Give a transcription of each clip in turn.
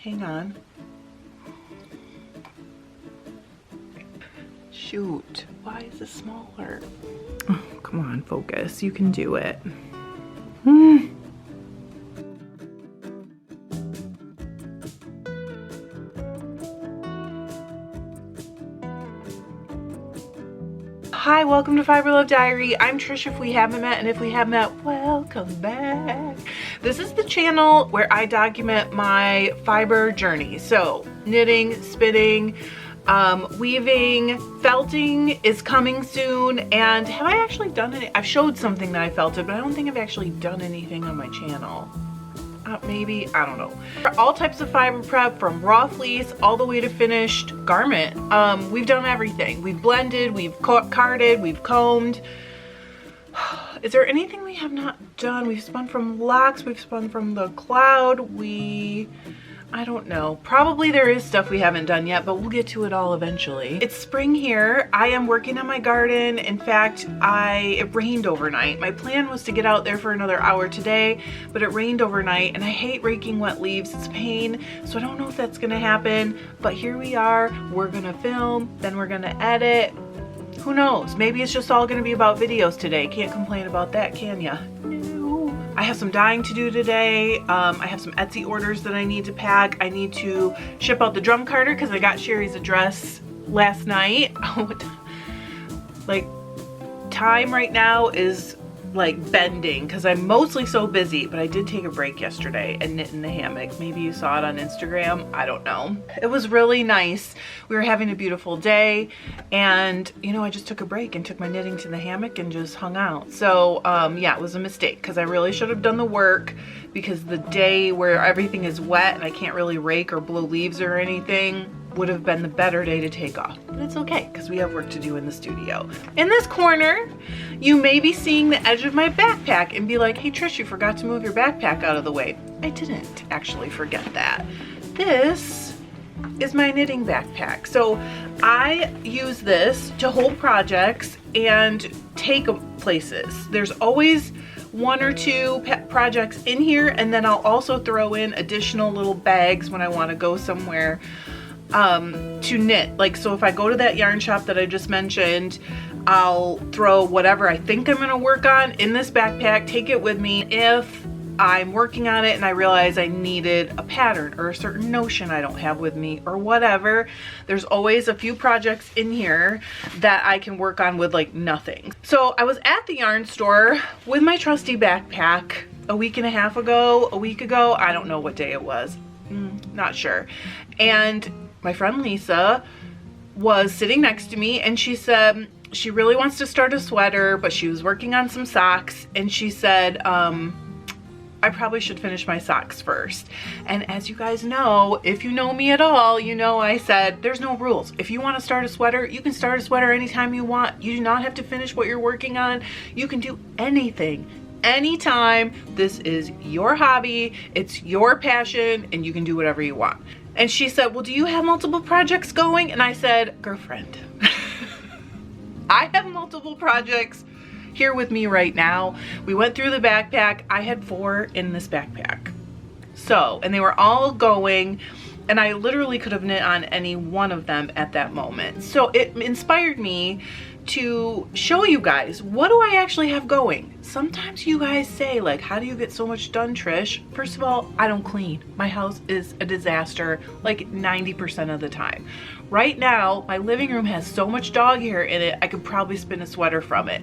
Hang on. Shoot, why is this smaller? Oh, come on, focus. You can do it. Hi, welcome to Fiber Love Diary. I'm Trish if we haven't met, and if we have met, welcome back. This is the channel where I document my fiber journey. So knitting, spinning, weaving, felting is coming soon. And have I actually done it? I've showed something that I felted, but I don't think I've actually done anything on my channel. Maybe, I don't know. All types of fiber prep, from raw fleece all the way to finished garment. We've done everything. We've blended, we've carded, we've combed. Is there anything we have not done? We've spun from locks, we've spun from the cloud, I don't know. Probably there is stuff we haven't done yet, but we'll get to it all eventually. It's spring here. I am working on my garden. In fact, it rained overnight. My plan was to get out there for another hour today, but it rained overnight, and I hate raking wet leaves. It's a pain, so I don't know if that's gonna happen, but here we are. We're gonna film, then we're gonna edit. Who knows? Maybe it's just all gonna be about videos today. Can't complain about that, can ya? I have some dyeing to do today. I have some Etsy orders that I need to pack. I need to ship out the drum carder because I got Sherry's address last night. Like, time right now is like bending because I'm mostly so busy, but I did take a break yesterday and knit in the hammock. Maybe you saw it on Instagram. I don't know. It was really nice. We were having a beautiful day, and you know, I just took a break and took my knitting to the hammock and just hung out. So yeah, it was a mistake because I really should have done the work, because the day where everything is wet and I can't really rake or blow leaves or anything would have been the better day to take off. But it's okay because we have work to do in the studio. In this corner, you may be seeing the edge of my backpack and be like, hey Trish, you forgot to move your backpack out of the way. I didn't actually forget that. This is my knitting backpack. So I use this to hold projects and take places. There's always one or two pet projects in here, and then I'll also throw in additional little bags when I want to go somewhere to knit. Like, so if I go to that yarn shop that I just mentioned, I'll throw whatever I think I'm gonna work on in this backpack, take it with me. If I'm working on it and I realize I needed a pattern or a certain notion I don't have with me or whatever, there's always a few projects in here that I can work on with like nothing. So I was at the yarn store with my trusty backpack a week and a half ago, a week ago, I don't know what day it was, not sure. And my friend Lisa was sitting next to me, and she said she really wants to start a sweater, but she was working on some socks, and she said, I probably should finish my socks first. And as you guys know, if you know me at all, you know I said there's no rules. If you want to start a sweater, you can start a sweater anytime you want. You do not have to finish what you're working on. You can do anything, anytime. This is your hobby, it's your passion, and you can do whatever you want. And she said, well, do you have multiple projects going? And I said, girlfriend, I have multiple projects here with me right now. We went through the backpack. I had 4 in this backpack. So, and they were all going, and I literally could have knit on any one of them at that moment. So it inspired me to show you guys, what do I actually have going? Sometimes you guys say, like, how do you get so much done, Trish? First of all, I don't clean. My house is a disaster like 90% of the time. Right now, my living room has so much dog hair in it, I could probably spin a sweater from it.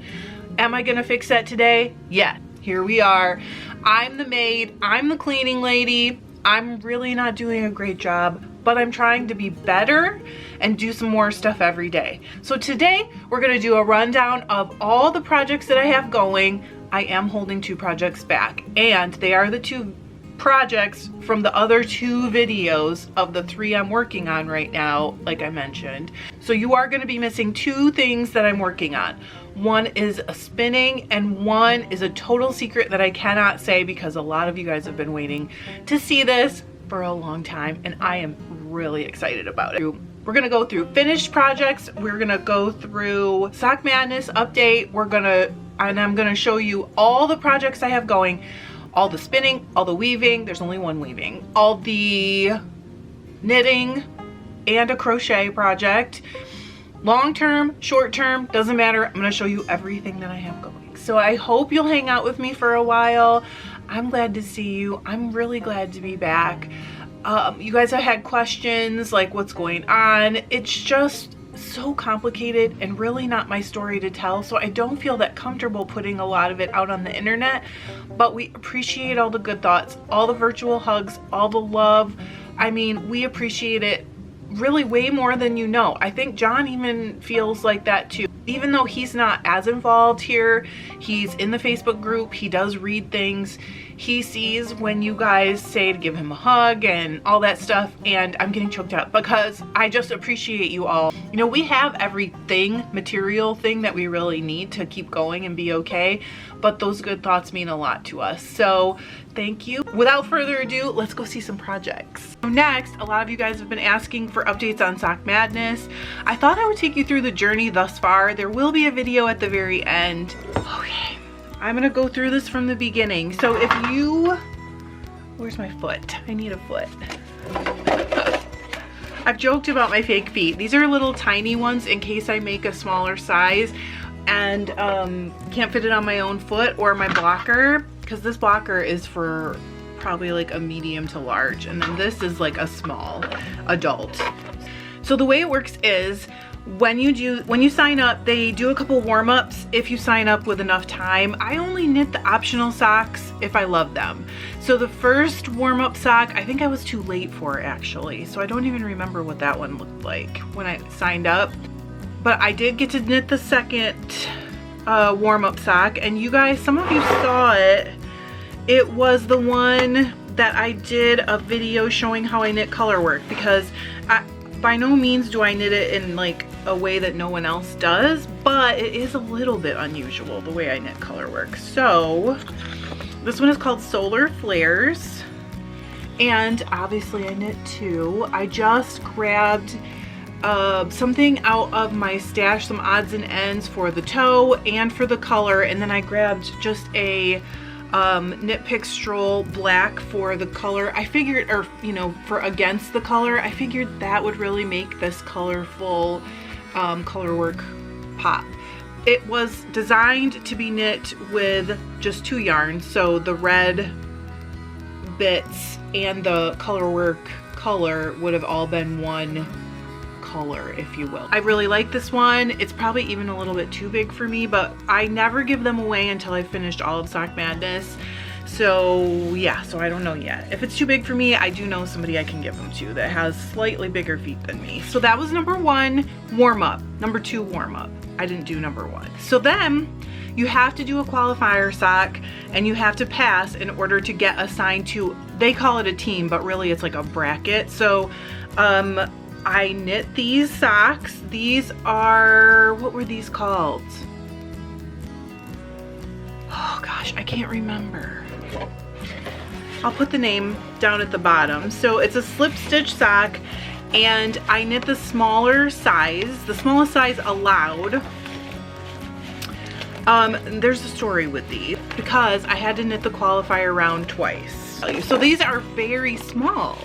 Am I gonna fix that today? Yeah, here we are. I'm the maid, I'm the cleaning lady. I'm really not doing a great job, but I'm trying to be better and do some more stuff every day. So today we're gonna do a rundown of all the projects that I have going. I am holding 2 projects back, and they are the 2 projects from the other 2 videos of the 3 I'm working on right now, like I mentioned. So you are gonna be missing 2 things that I'm working on. One is a spinning, and one is a total secret that I cannot say because a lot of you guys have been waiting to see this for a long time, and I am really excited about it. We're gonna go through finished projects, we're gonna go through Sock Madness update, I'm gonna show you all the projects I have going, all the spinning, all the weaving, there's only one weaving, all the knitting and a crochet project. Long term, short term, doesn't matter. I'm gonna show you everything that I have going. So I hope you'll hang out with me for a while. I'm glad to see you. I'm really glad to be back. You guys have had questions like what's going on. It's just so complicated and really not my story to tell, so I don't feel that comfortable putting a lot of it out on the internet, but we appreciate all the good thoughts, all the virtual hugs, all the love. I mean, we appreciate it really way more than you know. I think John even feels like that too. Even though he's not as involved here, he's in the Facebook group, he does read things, he sees when you guys say to give him a hug and all that stuff, and I'm getting choked up because I just appreciate you all. You know, we have everything, material thing that we really need to keep going and be okay, but those good thoughts mean a lot to us. So thank you. Without further ado, let's go see some projects. So next, a lot of you guys have been asking for updates on Sock Madness. I thought I would take you through the journey thus far. There will be a video at the very end. Okay, I'm gonna go through this from the beginning. So if you, where's my foot? I need a foot. I've joked about my fake feet. These are little tiny ones in case I make a smaller size and can't fit it on my own foot or my blocker, because this blocker is for probably like a medium to large, and then this is like a small adult. So the way it works is when you sign up, they do a couple warm-ups if you sign up with enough time. I only knit the optional socks if I love them. So the first warm-up sock, I think I was too late for actually, so I don't even remember what that one looked like when I signed up. But I did get to knit the second warm-up sock, and you guys, some of you saw it. It was the one that I did a video showing how I knit color work, because by no means do I knit it in like a way that no one else does, but it is a little bit unusual the way I knit color work. So this one is called Solar Flares, and obviously I knit two. I just grabbed something out of my stash, some odds and ends for the toe and for the color, and then I grabbed just a knit pick stroll black for the color. I figured, or you know, for against the color, I figured that would really make this colorful color work pop. It was designed to be knit with just two yarns, so the red bits and the color work color would have all been one color, if you will. I really like this one. It's probably even a little bit too big for me, but I never give them away until I finished all of Sock Madness. So yeah, so I don't know yet. If it's too big for me, I do know somebody I can give them to that has slightly bigger feet than me. So that was number one, warm up. Number two, warm up. I didn't do number one. So then you have to do a qualifier sock, and you have to pass in order to get assigned to, they call it a team, but really it's like a bracket. So I knit these socks. These are, what were these called? Oh gosh, I can't remember. I'll put the name down at the bottom. So it's a slip stitch sock, and I knit the smaller size, the smallest size allowed. There's a story with these because I had to knit the qualifier round twice. So these are very small,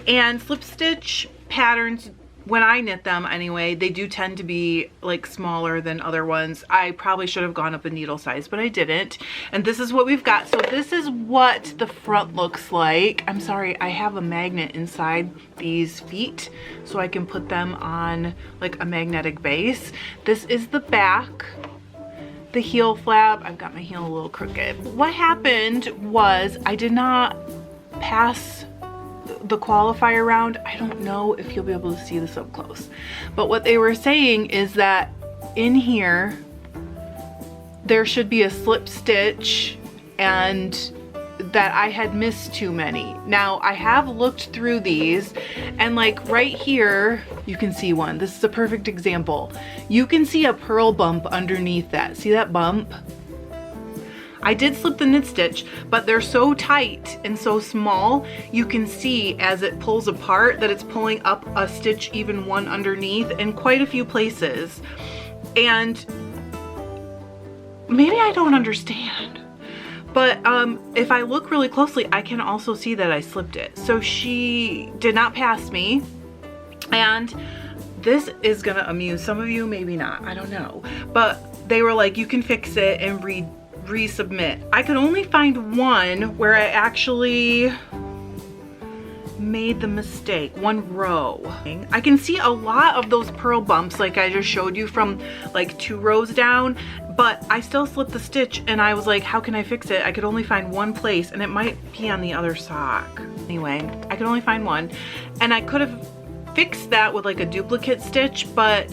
and slip stitch patterns, when I knit them anyway, they do tend to be like smaller than other ones. I probably should have gone up a needle size, but I didn't. And this is what we've got. So this is what the front looks like. I'm sorry, I have a magnet inside these feet so I can put them on like a magnetic base. This is the back. The heel flap, I've got my heel a little crooked. What happened was I did not pass the qualifier round. I don't know if you'll be able to see this up close, but what they were saying is that in here there should be a slip stitch and that I had missed too many. Now I have looked through these, and like right here you can see one. This is a perfect example. You can see a purl bump underneath that. See that bump? I did slip the knit stitch, but they're so tight and so small, you can see as it pulls apart that it's pulling up a stitch, even one underneath, in quite a few places. And maybe I don't understand, But if I look really closely, I can also see that I slipped it. So she did not pass me. And this is gonna amuse some of you, maybe not, I don't know. But they were like, you can fix it and resubmit. I could only find one where I actually made the mistake, one row. I can see a lot of those purl bumps like I just showed you from like 2 rows down, but I still slipped the stitch and I was like, how can I fix it? I could only find one place and it might be on the other sock. Anyway, I could only find one, and I could have fixed that with like a duplicate stitch, but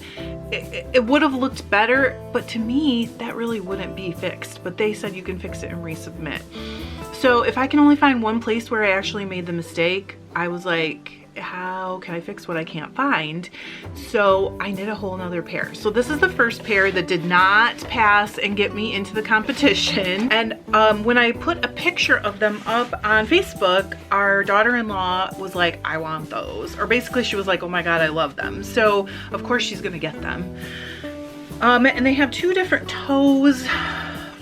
it would have looked better, but to me that really wouldn't be fixed. But they said you can fix it and resubmit. So if I can only find one place where I actually made the mistake, I was like, how can I fix what I can't find? So I knit a whole nother pair. So this is the first pair that did not pass and get me into the competition. And when I put a picture of them up on Facebook, our daughter-in-law was like, I want those. Or basically she was like, oh my God, I love them. So of course she's gonna get them. And they have 2 different toes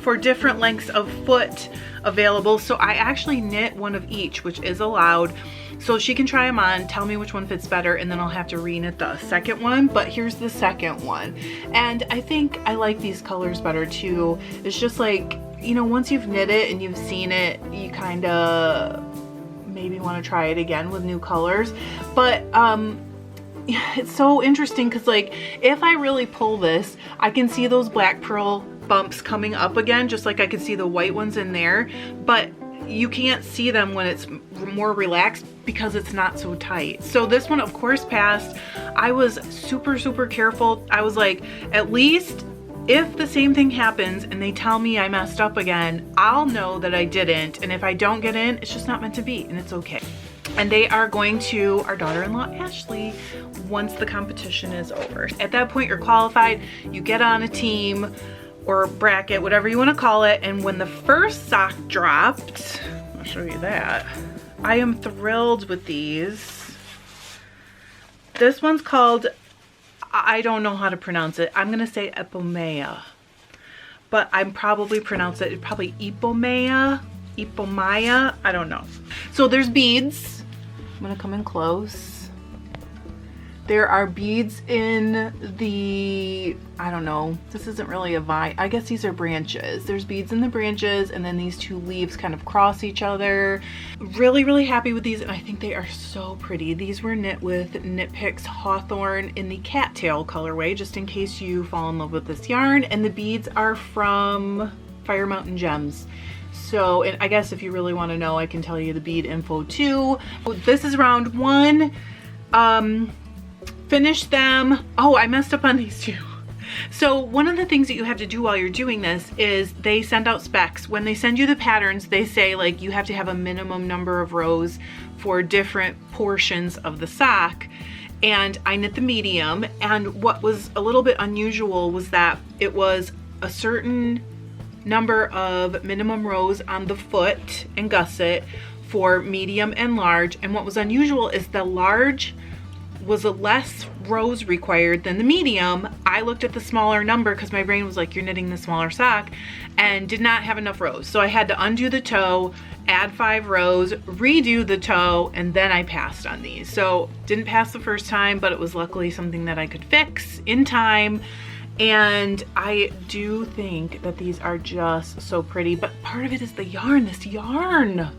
for different lengths of foot available. So I actually knit one of each, which is allowed. So she can try them on, tell me which one fits better, and then I'll have to re-knit the second one. But here's the second one. And I think I like these colors better too. It's just like, you know, once you've knit it and you've seen it, you kind of maybe want to try it again with new colors. But it's so interesting because like if I really pull this, I can see those black purl bumps coming up again, just like I could see the white ones in there. But you can't see them when it's more relaxed because it's not so tight. So this one of course passed. I was super careful. I was like, at least if the same thing happens and they tell me I messed up again, I'll know that I didn't. And if I don't get in, it's just not meant to be, and it's okay. And they are going to our daughter-in-law Ashley once the competition is over. At that point you're qualified, you get on a team or bracket, whatever you want to call it. And when the first sock dropped, I'll show you that. I am thrilled with these. This one's called, I don't know how to pronounce it. I'm gonna say Epomea, but I'm probably pronounce it probably Ipomea, I don't know. So there's beads. I'm gonna come in close. There are beads in the, I don't know, this isn't really a vine. I guess these are branches. There's beads in the branches, and then these 2 leaves kind of cross each other. Really happy with these, and I think they are so pretty. These were knit with Knit Picks Hawthorn in the cattail colorway, just in case you fall in love with this yarn. And the beads are from Fire Mountain Gems. So, and I guess if you really want to know, I can tell you the bead info too. This is round 1. Finished them. Oh, I messed up on these 2. So one of the things that you have to do while you're doing this is they send out specs. When they send you the patterns, they say like you have to have a minimum number of rows for different portions of the sock. And I knit the medium, and what was a little bit unusual was that it was a certain number of minimum rows on the foot and gusset for medium and large. And what was unusual is the large was a less rows required than the medium. I looked at the smaller number because my brain was like, you're knitting the smaller sock, and did not have enough rows. So I had to undo the toe, add 5 rows, redo the toe, and then I passed on these. So didn't pass the first time, but it was luckily something that I could fix in time. And I do think that these are just so pretty, but part of it is the yarn, this yarn.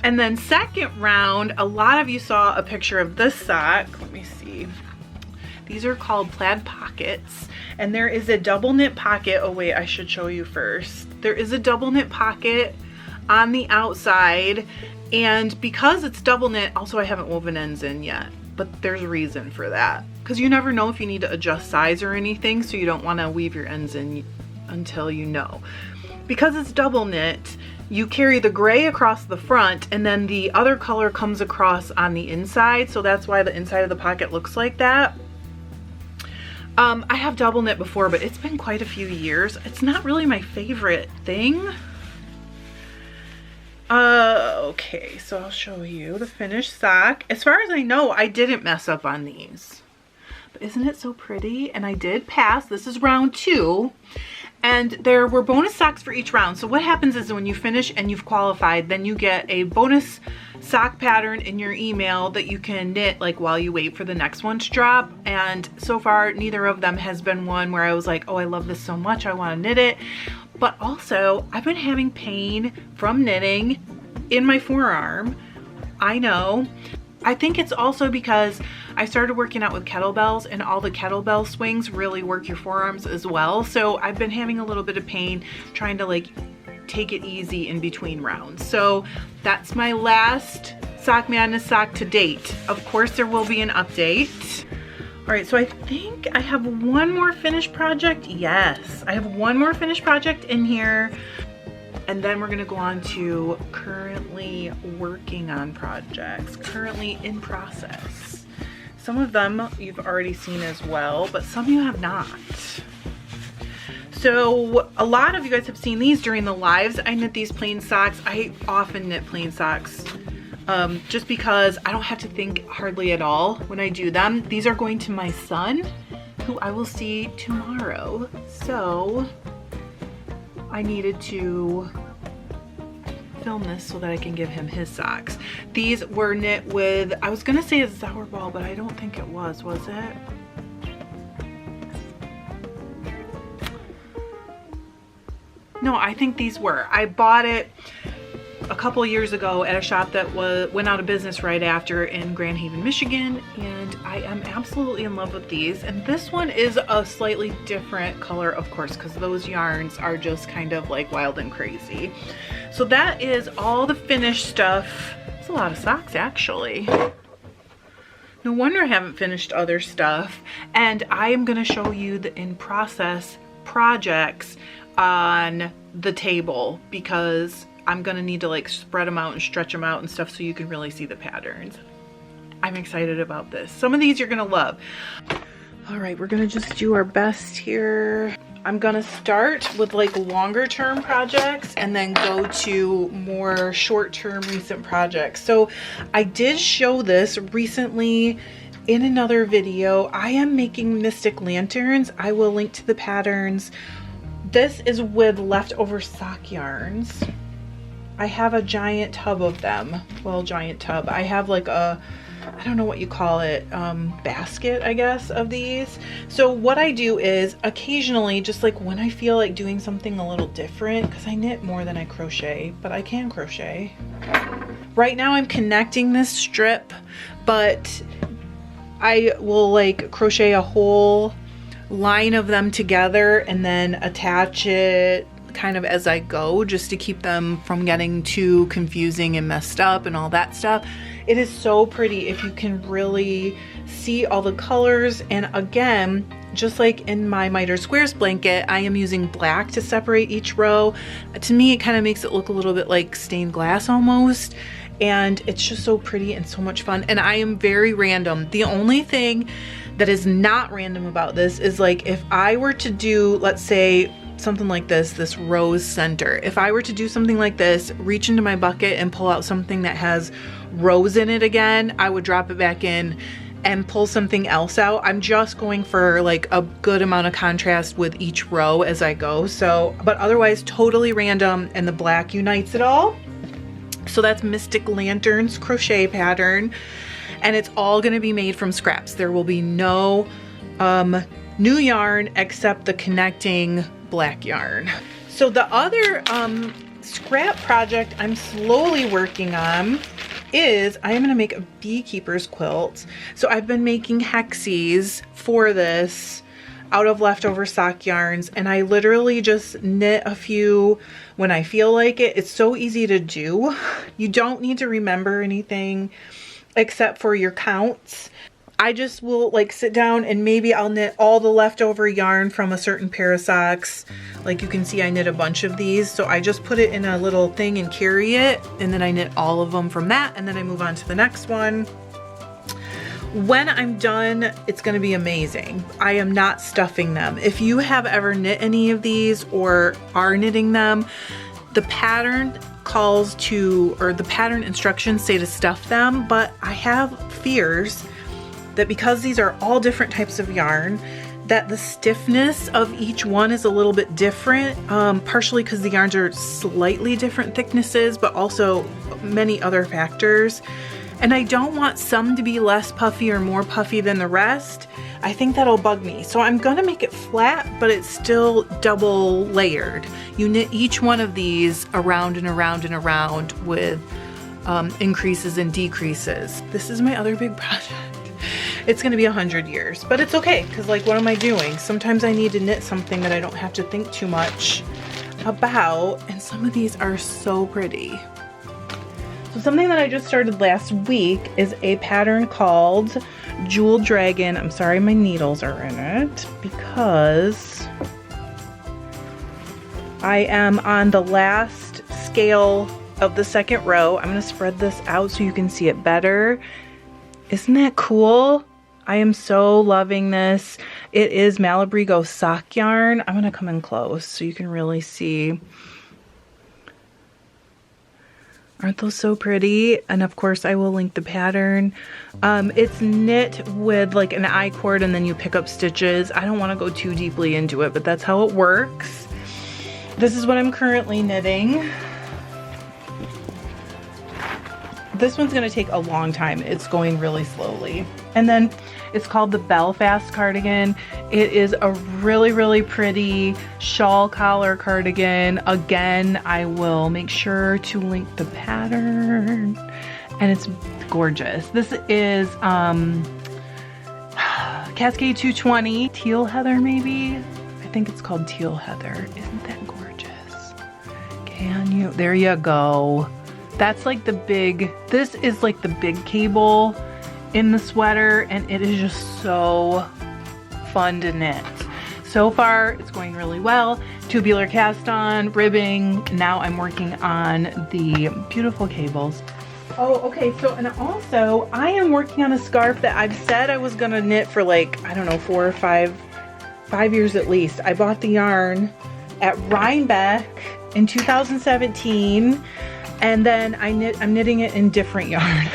And then second round, a lot of you saw a picture of this sock. Let me see. These are called plaid pockets, and there is a double knit pocket. Oh wait, I should show you first. There is a double knit pocket on the outside, and because it's double knit, also I haven't woven ends in yet, but there's a reason for that. Because you never know if you need to adjust size or anything, so you don't want to weave your ends in until you know. Because it's double knit, you carry the gray across the front, and then the other color comes across on the inside, so that's why the inside of the pocket looks like that. I have double knit before, but it's been quite a few years. It's not really my favorite thing. Okay, so I'll show you the finished sock. As far as I know, I didn't mess up on these. But isn't it so pretty? And I did pass. This is round 2. And there were bonus socks for each round. So what happens is when you finish and you've qualified, then you get a bonus sock pattern in your email that you can knit like while you wait for the next one to drop. And so far, neither of them has been one where I was like, oh, I love this so much, I want to knit it. But also, I've been having pain from knitting in my forearm. I know. I think it's also because I started working out with kettlebells, and all the kettlebell swings really work your forearms as well. So I've been having a little bit of pain trying to like take it easy in between rounds. So that's my last Sock Madness sock to date. Of course, there will be an update. All right, so I think I have one more finished project. Yes, I have one more finished project in here. And then we're gonna go on to currently working on projects, currently in process. Some of them you've already seen as well, but some you have not. So a lot of you guys have seen these during the lives. I knit these plain socks. I often knit plain socks just because I don't have to think hardly at all when I do them. These are going to my son, who I will see tomorrow. So I needed to film this so that I can give him his socks. These were knit with, I was gonna say a Zower ball, but I don't think it was it? No, I think these were. I bought it a couple years ago at a shop that went out of business right after in Grand Haven, Michigan, and I am absolutely in love with these. And this one is a slightly different color, of course, because those yarns are just kind of like wild and crazy. So that is all the finished stuff. It's a lot of socks, actually. No wonder I haven't finished other stuff. And I am going to show you the in-process projects on the table, because I'm gonna need to like spread them out and stretch them out and stuff so you can really see the patterns. I'm excited about this. Some of these you're gonna love. All right, we're gonna just do our best here. I'm gonna start with like longer term projects and then go to more short term recent projects. So I did show this recently in another video. I am making Mystic Lanterns. I will link to the patterns. This is with leftover sock yarns. I have a giant tub of them. Well, giant tub. I have like a, I don't know what you call it, basket, I guess, of these. So what I do is occasionally, just like when I feel like doing something a little different, because I knit more than I crochet, but I can crochet. Right now I'm connecting this strip, but I will like crochet a whole line of them together and then attach it kind of as I go, just to keep them from getting too confusing and messed up and all that stuff. It is so pretty if you can really see all the colors. And again, just like in my Miter Squares blanket, I am using black to separate each row. To me, it kind of makes it look a little bit like stained glass almost. And it's just so pretty and so much fun. And I am very random. The only thing that is not random about this is like if I were to do, let's say, something like this rose center. If I were to do something like this, reach into my bucket and pull out something that has rose in it again, I would drop it back in and pull something else out. I'm just going for like a good amount of contrast with each row as I go. So, but otherwise totally random, and the black unites it all. So that's Mystic Lanterns crochet pattern, and it's all gonna be made from scraps. There will be no new yarn except the connecting black yarn. So the other scrap project I'm slowly working on is I am going to make a beekeeper's quilt. So I've been making hexies for this out of leftover sock yarns, and I literally just knit a few when I feel like it. It's so easy to do. You don't need to remember anything except for your counts. I just will like sit down and maybe I'll knit all the leftover yarn from a certain pair of socks. Like you can see I knit a bunch of these. So I just put it in a little thing and carry it, and then I knit all of them from that, and then I move on to the next one. When I'm done, it's going to be amazing. I am not stuffing them. If you have ever knit any of these or are knitting them, the pattern calls to, or the pattern instructions say to stuff them, but I have fears that because these are all different types of yarn, that the stiffness of each one is a little bit different, partially because the yarns are slightly different thicknesses, but also many other factors. And I don't want some to be less puffy or more puffy than the rest. I think that'll bug me. So I'm gonna make it flat, but it's still double layered. You knit each one of these around and around and around with increases and decreases. This is my other big project. It's gonna be 100 years, but it's okay, because like, what am I doing? Sometimes I need to knit something that I don't have to think too much about, and some of these are so pretty. So something that I just started last week is a pattern called Jewel Dragon. I'm sorry my needles are in it, because I am on the last scale of the second row. I'm gonna spread this out so you can see it better. Isn't that cool? I am so loving this. It is Malabrigo sock yarn. I'm gonna come in close so you can really see. Aren't those so pretty? And of course I will link the pattern. It's knit with like an I-cord and then you pick up stitches. I don't wanna go too deeply into it, but that's how it works. This is what I'm currently knitting. This one's gonna take a long time. It's going really slowly. And then it's called the Belfast cardigan. It is a really, really pretty shawl collar cardigan. Again, I will make sure to link the pattern, and it's gorgeous. This is Cascade 220, Teal Heather maybe? I think it's called Teal Heather. Isn't that gorgeous? Can you? There you go. That's like the big, this is like the big cable in the sweater, and it is just so fun to knit. So far, it's going really well. Tubular cast on, ribbing. Now I'm working on the beautiful cables. Oh, okay, so, and also I am working on a scarf that I've said I was gonna knit for like, I don't know, 4 or 5 years at least. I bought the yarn at Rhinebeck in 2017. And then I'm knitting it in different yarn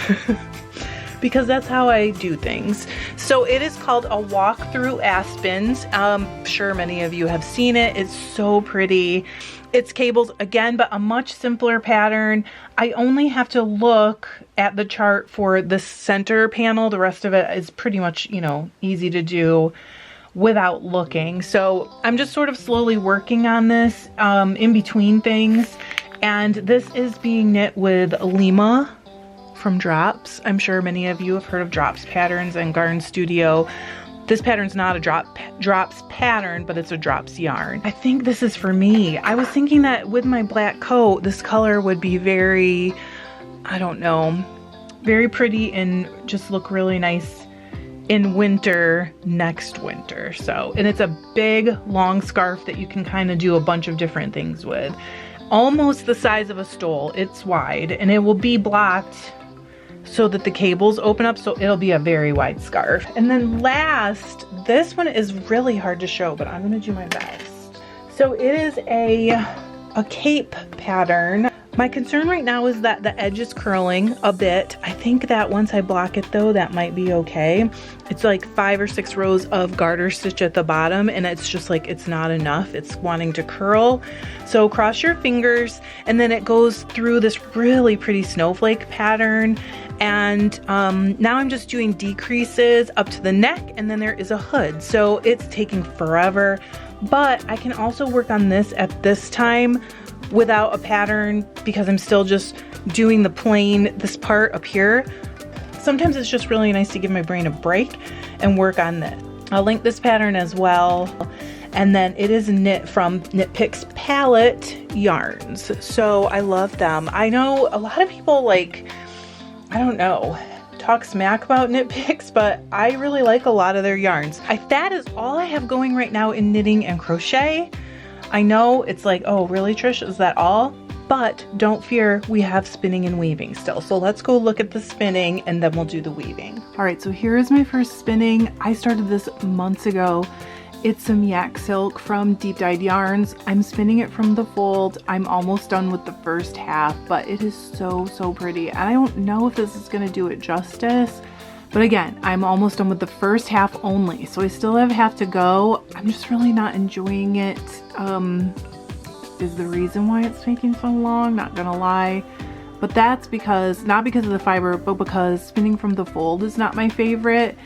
because that's how I do things. So it is called A Walk Through Aspens. I'm sure many of you have seen it. It's so pretty. It's cables again, but a much simpler pattern. I only have to look at the chart for the center panel. The rest of it is pretty much, you know, easy to do without looking. So I'm just sort of slowly working on this in between things. And this is being knit with Lima from Drops. I'm sure many of you have heard of Drops patterns and Garn Studio. This pattern's not a Drops pattern, but it's a Drops yarn. I think this is for me. I was thinking that with my black coat, this color would be very, I don't know, very pretty and just look really nice in winter next winter. So, and it's a big long scarf that you can kind of do a bunch of different things with. Almost the size of a stole. It's wide, and it will be blocked so that the cables open up, so it'll be a very wide scarf. And then last, this one is really hard to show, but I'm gonna do my best. So it is a cape pattern. My concern right now is that the edge is curling a bit. I think that once I block it though, that might be okay. It's like 5 or 6 rows of garter stitch at the bottom, and it's just like, it's not enough. It's wanting to curl. So cross your fingers, and then it goes through this really pretty snowflake pattern. And now I'm just doing decreases up to the neck, and then there is a hood. So it's taking forever, but I can also work on this at this time without a pattern because I'm still just doing the plain, this part up here. Sometimes it's just really nice to give my brain a break and work on this. I'll link this pattern as well. And then it is knit from Knit Picks palette yarns. So I love them. I know a lot of people like, I don't know, talk smack about Knit Picks, but I really like a lot of their yarns. That is all I have going right now in knitting and crochet. I know it's like, oh really Trish, is that all? But don't fear, we have spinning and weaving still. So let's go look at the spinning and then we'll do the weaving. All right, so here is my first spinning. I started this months ago. It's some yak silk from Deep Dyed Yarns. I'm spinning it from the fold. I'm almost done with the first half, but it is so, so pretty. And I don't know if this is gonna do it justice, But again, I'm almost done with the first half only, so I still have half to go. I'm just really not enjoying it. Is the reason why it's taking so long, not gonna lie. But that's because, not because of the fiber, but because spinning from the fold is not my favorite.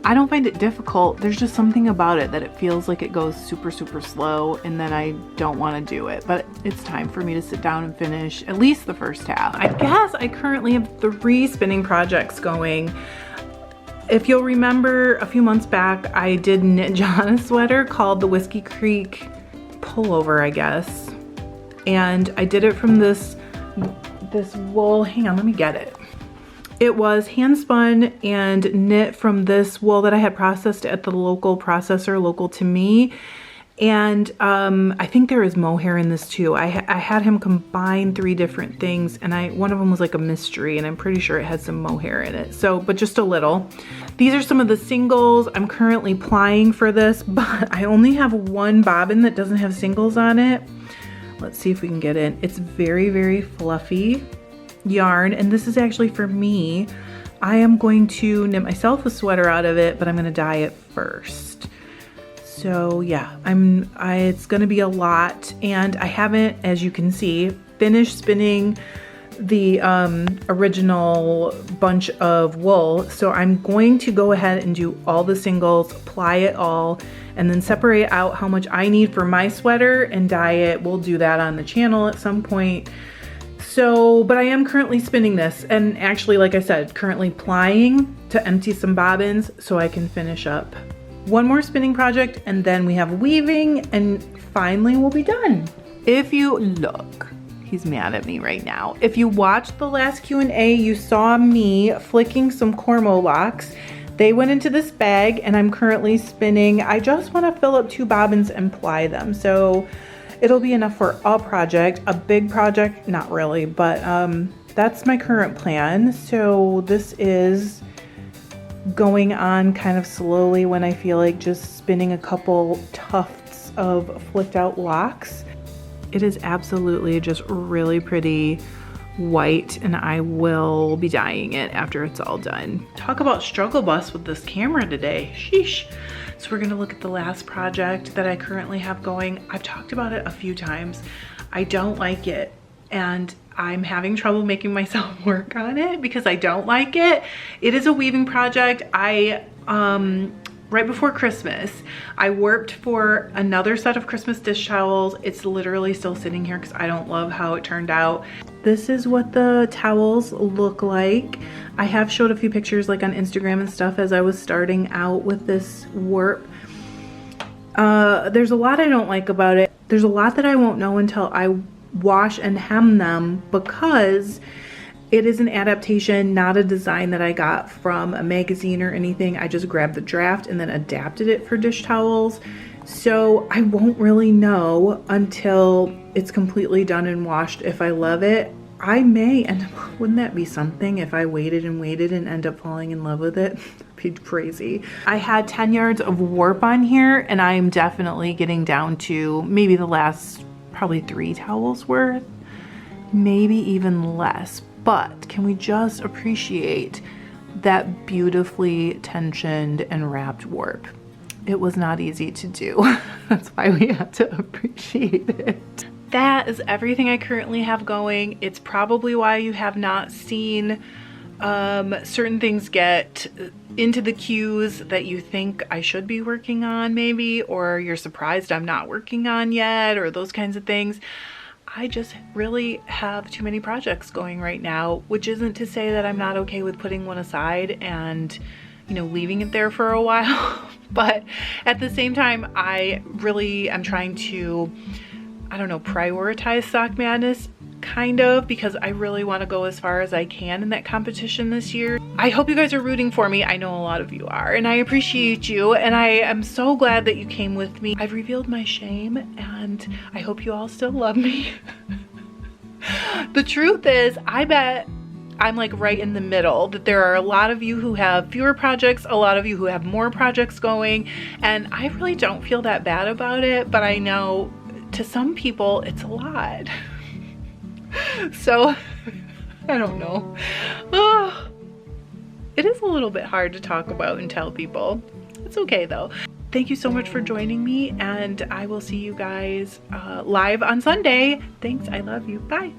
I don't find it difficult. There's just something about it that it feels like it goes super, super slow, and then I don't want to do it. But it's time for me to sit down and finish at least the first half. I guess I currently have 3 spinning projects going. If you'll remember, a few months back, I did knit John a sweater called the Whiskey Creek pullover, I guess. And I did it from this wool. Hang on, let me get it. It was hand spun and knit from this wool that I had processed at the local processor, local to me. And I think there is mohair in this too. I had him combine 3 different things, and one of them was like a mystery, and I'm pretty sure it had some mohair in it. So, but just a little. These are some of the singles. I'm currently plying for this, but I only have 1 bobbin that doesn't have singles on it. Let's see if we can get in. It's very, very fluffy yarn, and this is actually for me. I am going to knit myself a sweater out of it, but I'm gonna dye it first. So yeah, it's gonna be a lot, and I haven't, as you can see, finished spinning the original bunch of wool. So I'm going to go ahead and do all the singles, apply it all, and then separate out how much I need for my sweater and dye it. We'll do that on the channel at some point. So, but I am currently spinning this, and actually, like I said, currently plying to empty some bobbins so I can finish up 1 more spinning project, and then we have weaving, and finally we'll be done. If you look, he's mad at me right now. If you watched the last Q&A, you saw me flicking some Cormo locks. They went into this bag, and I'm currently spinning. I just want to fill up 2 bobbins and ply them. So it'll be enough for a project. A big project, not really, but that's my current plan. So this is going on kind of slowly when I feel like just spinning a couple tufts of flicked out locks. It is absolutely just really pretty white, and I will be dyeing it after it's all done. Talk about struggle bus with this camera today, sheesh. So we're gonna look at the last project that I currently have going. I've talked about it a few times. I don't like it, and I'm having trouble making myself work on it because I don't like it. It is a weaving project. Right before Christmas, I warped for another set of Christmas dish towels. It's literally still sitting here because I don't love how it turned out. This is what the towels look like. I have showed a few pictures like on Instagram and stuff as I was starting out with this warp. There's a lot I don't like about it. There's a lot that I won't know until I wash and hem them, because it is an adaptation, not a design that I got from a magazine or anything. I just grabbed the draft and then adapted it for dish towels. So I won't really know until it's completely done and washed if I love it. I may end up, wouldn't that be something if I waited and waited and end up falling in love with it? That'd be crazy. I had 10 yards of warp on here, and I'm definitely getting down to maybe the last probably 3 towels worth, maybe even less. But can we just appreciate that beautifully tensioned and wrapped warp? It was not easy to do. That's why we had to appreciate it. That is everything I currently have going. It's probably why you have not seen certain things get into the queues that you think I should be working on maybe, or you're surprised I'm not working on yet, or those kinds of things. I just really have too many projects going right now, which isn't to say that I'm not okay with putting one aside and, you know, leaving it there for a while. But at the same time, I really am trying to, I don't know, prioritize Sock Madness, kind of, because I really want to go as far as I can in that competition this year. I hope you guys are rooting for me. I know a lot of you are, and I appreciate you, and I am so glad that you came with me. I've revealed my shame, and I hope you all still love me. The truth is, I bet I'm like right in the middle, that there are a lot of you who have fewer projects, a lot of you who have more projects going, and I really don't feel that bad about it, but I know to some people it's a lot. So I don't know. Oh, It is a little bit hard to talk about and tell people. It's okay though. Thank you so much for joining me, and I will see you guys live on Sunday. Thanks, I love you, bye.